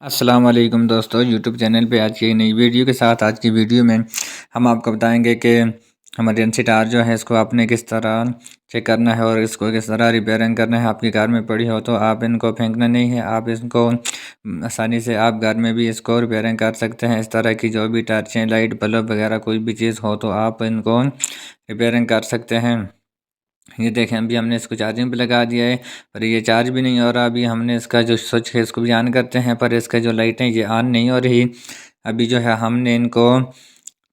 अस्सलाम वालेकुम दोस्तों, यूट्यूब चैनल पे आज की एक नई वीडियो के साथ। आज की वीडियो में हम आपको बताएंगे कि इमरजेंसी टायर जो है इसको आपने किस तरह चेक करना है और इसको किस तरह रिपेयरिंग करना है। आपकी कार में पड़ी हो तो आप इनको फेंकना नहीं है, आप इसको आसानी से आप घर में भी इसको रिपेयरिंग कर सकते हैं। इस तरह की जो भी टार्चें, लाइट, बल्ब वगैरह कोई भी चीज़ हो तो आप इनको रिपेयरिंग कर सकते हैं। ये देखें, अभी हमने इसको चार्जिंग पे लगा दिया है पर ये चार्ज भी नहीं हो रहा। अभी हमने इसका जो स्विच है इसको भी ऑन करते हैं पर इसका जो लाइट है ये ऑन नहीं हो रही। अभी जो है हमने इनको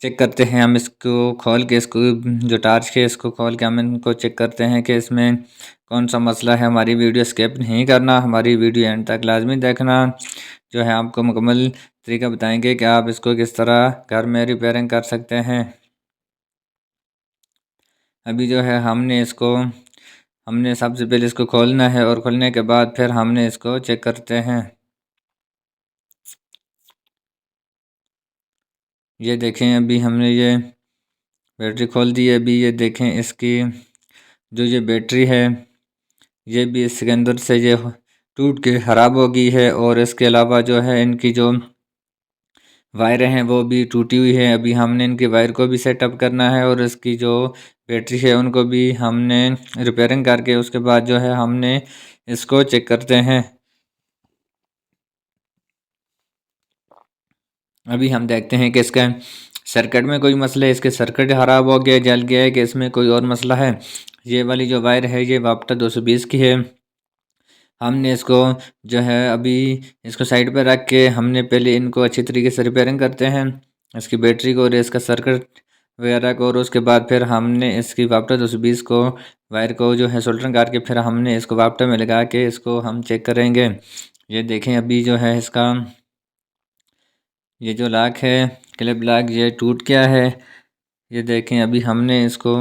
चेक करते हैं। हम इसको खोल के इसको जो टार्च है इसको खोल के हम इनको चेक करते हैं कि इसमें कौन सा मसला है। हमारी वीडियो स्किप नहीं करना, हमारी वीडियो एंड तक लाजमी देखना। जो है आपको मुकम्मल तरीका बताएंगे कि आप इसको किस तरह घर में रिपेयरिंग कर सकते हैं। अभी जो है हमने सबसे पहले इसको खोलना है और खोलने के बाद फिर हमने इसको चेक करते हैं। ये देखें, अभी हमने ये बैटरी खोल दी है। अभी ये देखें, इसकी जो ये बैटरी है ये भी इसके अंदर से ये टूट के ख़राब हो गई है और इसके अलावा जो है इनकी जो वायरें हैं वो भी टूटी हुई है। अभी हमने इनकी वायर को भी सेटअप करना है और इसकी जो बैटरी है उनको भी हमने रिपेयरिंग करके उसके बाद जो है हमने इसको चेक करते हैं। अभी हम देखते हैं कि इसका सर्किट में कोई मसला है, इसके सर्किट ख़राब हो गया, जल गया है, कि इसमें कोई और मसला है। ये वाली जो वायर है ये वाप्टा 220 की है। हमने इसको जो है अभी इसको साइड पर रख के हमने पहले इनको अच्छी तरीके से रिपेयरिंग करते हैं, इसकी बैटरी को और इसका सर्किट वगैरह को। और उसके बाद फिर हमने इसकी वाप्टा 220 को वायर को जो है सोल्डरिंग करके फिर हमने इसको वाप्टा में लगा के इसको हम चेक करेंगे। ये देखें, अभी जो है इसका ये जो लॉक है, क्लिप लॉक, ये टूट गया है। ये देखें, अभी हमने इसको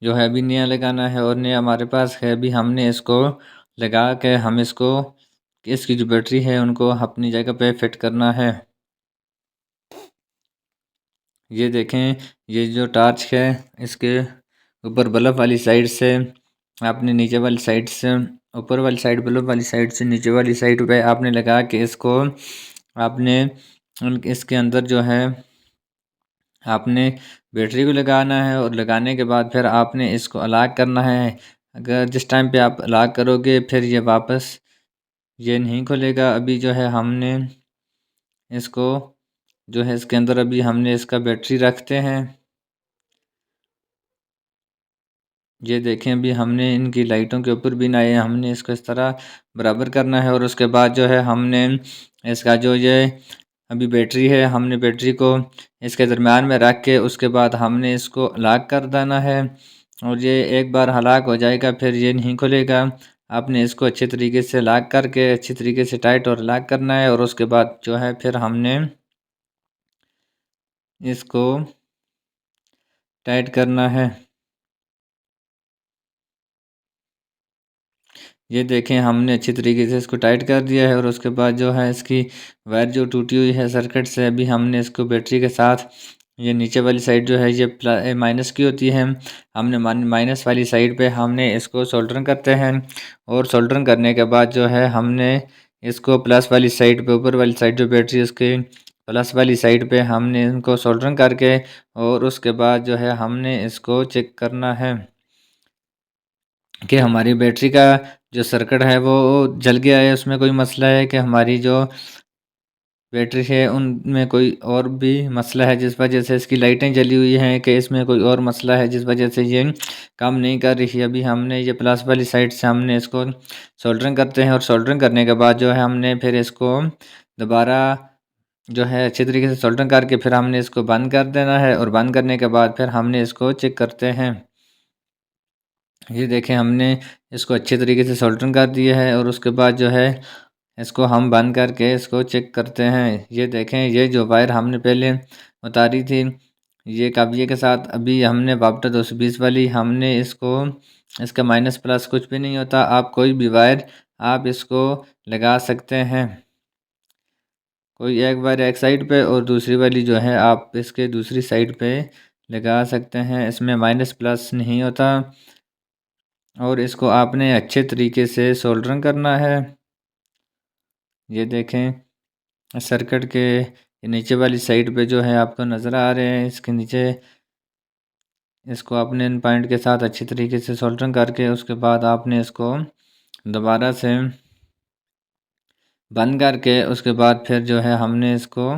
जो है अभी नया लगाना है और नया हमारे पास है। अभी हमने इसको लगा के हम इसको इसकी जो बैटरी है उनको अपनी जगह पे फिट करना है। ये देखें, ये जो टार्च है इसके ऊपर बल्ब वाली साइड से आपने नीचे वाली साइड से ऊपर वाली साइड, बल्ब वाली साइड से नीचे वाली साइड पे आपने लगा के इसको आपने इसके अंदर जो है आपने बैटरी को लगाना है और लगाने के बाद फिर आपने इसको अलग करना है। अगर जिस टाइम पे आप अलग करोगे फिर ये वापस ये नहीं खुलेगा। अभी जो है हमने इसको जो है इसके अंदर अभी हमने इसका बैटरी रखते हैं। ये देखें, अभी हमने इनकी लाइटों के ऊपर भी ना ये हमने इसको इस तरह बराबर करना है और उसके बाद जो है हमने इसका जो ये अभी बैटरी है हमने बैटरी को इसके दरम्यान में रख के उसके बाद हमने इसको लॉक कर देना है। और ये एक बार हलाक हो जाएगा फिर ये नहीं खुलेगा। आपने इसको अच्छे तरीके से लॉक करके अच्छी तरीके से टाइट और लॉक करना है और उसके बाद जो है फिर हमने इसको टाइट करना है। ये देखें, हमने अच्छी तरीके से इसको टाइट कर दिया है और उसके बाद जो है इसकी वायर जो टूटी हुई है सर्किट से, अभी हमने इसको बैटरी के साथ ये नीचे वाली साइड जो है ये माइनस की होती है, हमने माइनस वाली साइड पे हमने इसको सोल्डरिंग करते हैं। और सोल्डरिंग करने के बाद जो है हमने इसको प्लस वाली साइड पे, ऊपर वाली साइड जो बैटरी उसके प्लस वाली साइड पे हमने इनको सोल्डरिंग करके और उसके बाद जो है हमने इसको चेक करना है कि हमारी बैटरी का जो सर्किट है वो जल गया है, उसमें कोई मसला है कि हमारी जो बैटरी है उनमें कोई और भी मसला है जिस वजह से इसकी लाइटें जली हुई हैं, कि इसमें कोई और मसला है जिस वजह से ये काम नहीं कर रही है। अभी हमने ये प्लस वाली साइड से हमने इसको सोल्डरिंग करते हैं और सोल्डरिंग करने के बाद जो है हमने फिर इसको दोबारा जो है अच्छे तरीके से सोल्डरिंग करके फिर हमने इसको बंद कर देना है और बंद करने के बाद फिर हमने इसको चेक करते हैं। ये देखें, हमने इसको अच्छे तरीके से सोल्डरिंग कर दिया है और उसके बाद जो है इसको हम बंद करके इसको चेक करते हैं। ये देखें, ये जो वायर हमने पहले उतारी थी ये काबिये के साथ, अभी हमने वाप्टा 220 वाली हमने इसको इसका माइनस प्लस कुछ भी नहीं होता। आप कोई भी वायर आप इसको लगा सकते हैं, कोई एक वायर एक साइड पे और दूसरी वाली जो है आप इसके दूसरी साइड पे लगा सकते हैं। इसमें माइनस प्लस नहीं होता और इसको आपने अच्छे तरीके से सोल्डरिंग करना है। ये देखें, सर्किट के नीचे वाली साइड पे जो है आपको नज़र आ रहे हैं, इसके नीचे इसको आपने इन पॉइंट के साथ अच्छी तरीके से सोल्डरिंग करके उसके बाद आपने इसको दोबारा से बंद करके उसके बाद फिर जो है हमने इसको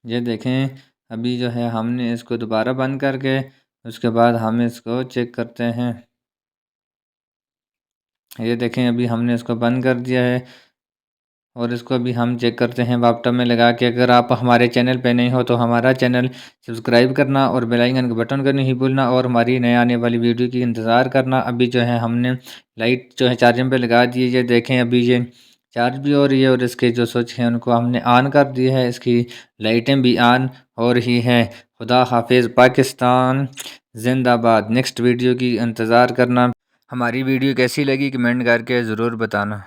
ये देखें, अभी जो है हमने इसको दोबारा बंद करके उसके बाद हम इसको चेक करते हैं। ये देखें, अभी हमने इसको बंद कर दिया है और इसको अभी हम चेक करते हैं लैपटॉप में लगा के। अगर आप हमारे चैनल पे नहीं हो तो हमारा चैनल सब्सक्राइब करना और बेल आइकन का बटन का नहीं भूलना और हमारी नए आने वाली वीडियो की इंतज़ार करना। अभी जो है हमने लाइट जो है चार्जिंग पे लगा दी है। ये देखें, अभी ये चार्ज भी हो रही है और इसके जो स्विच हैं उनको हमने ऑन कर दिया है, इसकी लाइटें भी ऑन हो रही हैं। खुदा हाफिज़, पाकिस्तान जिंदाबाद। नेक्स्ट वीडियो की इंतज़ार करना। हमारी वीडियो कैसी लगी कमेंट करके ज़रूर बताना।